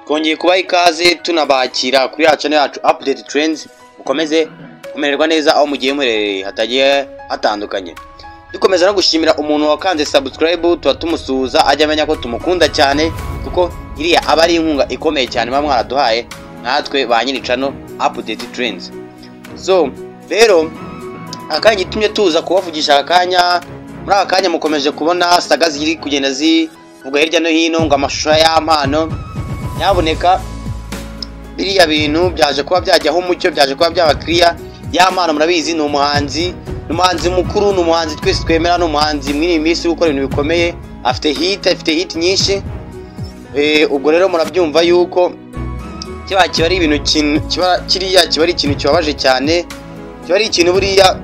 Twongeye kubaha ikaze tunabakira kuri ya channel yacu Update Trends, mukomeze kumererwa neza aho mugiye murereye hatagiye hatandukanye. Dukomeza no gushimira umuntu wakanze subscribe, tuba tumusuhuza ajya amenya ko tumukunda cyane kuko iriya aba ari inkunga ikomeye cyane bamwe mwaraduhaye natwe ba nyiri channel Update Trends. So rero akanya gitumye tuza kubavugisha akanya, muri akanya mukomeje kubona saga ziri kugenda zivuga hirya no hino ngo amashusho y'ampano yaboneka. Biriya bintu byaje kuba byajyaho umucyo, byaje kuba byaba clear. Y'ampano murabizi ni umuhanzi mukuru, ni umuhanzi twese twemera, ni umuhanzi mwiri minsi gukora ibintu bikomeye, afite hit nyinshi. Ubwo rero murabyumva yuko kiba ari ibintu kiba ari ikintu kibabaje cyane, kiba ari ikintu buriya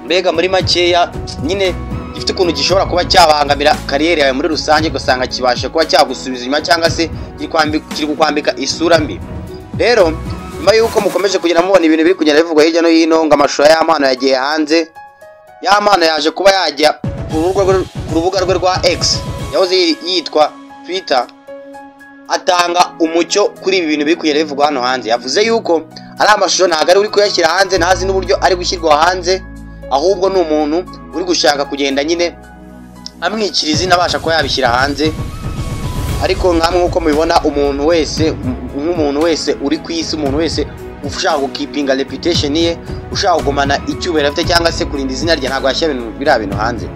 mbega muri makeya nyine gifite ukuntu gishobora kuba cyabangamira kariyeri yawe muri rusange, ugasanga kibasha kuba cyagusubiza inyuma cyangwa se kiri kukwambika isura mbi. Rero nyuma yuko mukomeje kugenda mubona ibintu biri kugenda bivugwa hirya no hino ngo amashusho y'ampano yagiye hanze, y'ampano yaje kuba yajya ku rubuga rwe rwa X yahoze yitwa Twitter, atanga umucyo kuri ibi bintu biri kugenda bivugwa hano hanze. Yavuze yuko ari amashusho ntabwo ari uri kuyashyira hanze, ntazi n'uburyo ari gushyirwa hanze, ahubwo ni umuntu uri gushaka kugenda nyine amwikira izina abasha kuba yabishyira hanze. Ariko nkamwe nkuko mubibona, umuntu wese uri ku isi, umuntu wese ushaka gukipinga reputation ye, ushaka kugumana icyubahiro afite cyangwa se kurinda izina rye, ntabwo yashyira biriya bintu hanze.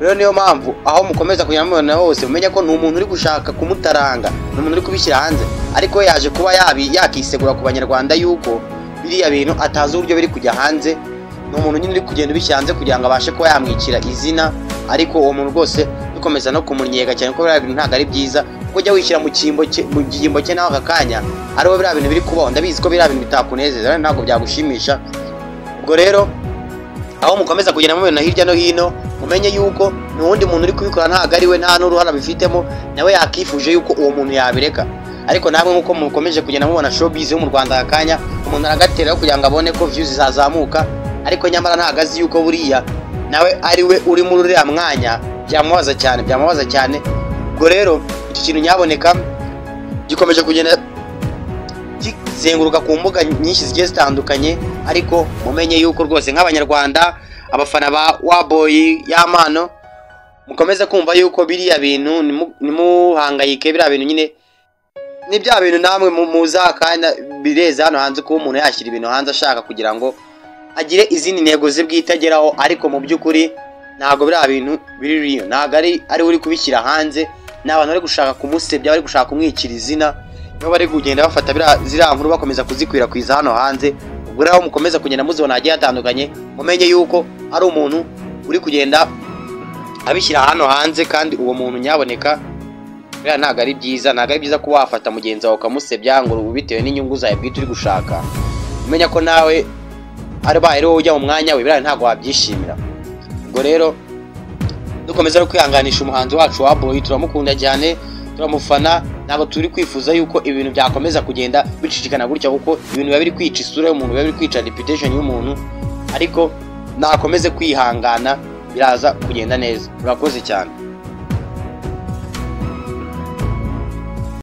Rero niyo mpamvu aho mukomeza kugenda mubona hose mumenye ko ni umuntu uri gushaka kumutaranga, ni umuntu uri kubishyira hanze, ariko yaje kuba yakisegura ku banyarwanda yuko biriya bintu atazi uburyo biri kujya hanze. Ni umuntu nyine uri kugenda ubishyira hanze kugira ngo abashe kuba yamwikira izina, ariko uwo muntu rwose dukomeza no kumunyega cyane ko biriya bintu ntabwo ari byiza. Kujya wishyira mu gihimbo cye nawe aka kanya ariho biriya bintu biri kubaho, ndabizi ko biriya bintu bitakunezeza, ntabwo byagushimisha. Ubwo rero aho mukomeza kugenda mubona hirya no hino, mumenye yuko n'uwundi muntu uri kubikora ntabwo ari we, nta n'uruhara bifitemo, nawe yakifuje yuko uwo muntu yabireka. Ariko namwe nkuko mukomeje kugenda mubona showbiz yo mu Rwanda aka kanya, umuntu aragatera kugira ngo abone ko views zazamuka, ariko nyamara ntabwo azi yuko buriya nawe ari we uri muri uriya mwanya. Byamubaza cyane. Ubwo rero iki kintu nyaboneka gikomeje kugenda kizenguruka ku mbuga nyinshi zigiye zitandukanye, ariko mumenye yuko rwose nk'abanyarwanda, abafana ba Waboy y'ampano, mukomeze kumva yuko biriya bintu nimuhangayike. Biriya bintu nyine ni bya bintu namwe muzakana bireza hano hanze, ko umuntu yashyira ibintu hanze ashaka kugira ngo agire izindi ntego ze bwitageraho, ariko mu by'ukuri ntabwo biriya bintu biri riyo, ntabwo ari uri kubishyira hanze. Ni abantu bari gushaka kumusebya, bari gushaka kumwikira izina, nibo bari kugenda bafata ziriya nkuru bakomeza kuzikwirakwiza hano hanze. Ubwo rero mukomeza kugenda muzibona hagiye hatandukanye, mumenye yuko ari umuntu uri kugenda abishyira hano hanze, kandi uwo muntu nyaboneka biriya ntabwo ari byiza. Ntabwo ari byiza kuba wafata mugenzi wawe ukamusebya ngo bitewe n'inyungu zawe bwite uri gushaka. Umenya ko nawe ari wowe ujya mu mwanya we, biriya ntabwo wabyishimira. Ubwo rero dukomeza no kwihanganisha umuhanzi wacu Waboy, turamukunda cyane, turamufana, ntabwo turi kwifuza yuko ibintu byakomeza kugenda bicicikana gutya, kuko ibintu biba biri kwica isura y'umuntu, biba biri kwica reputation y'umuntu. Ariko nakomeze kwihangana, biraza kugenda neza. Murakoze cyane.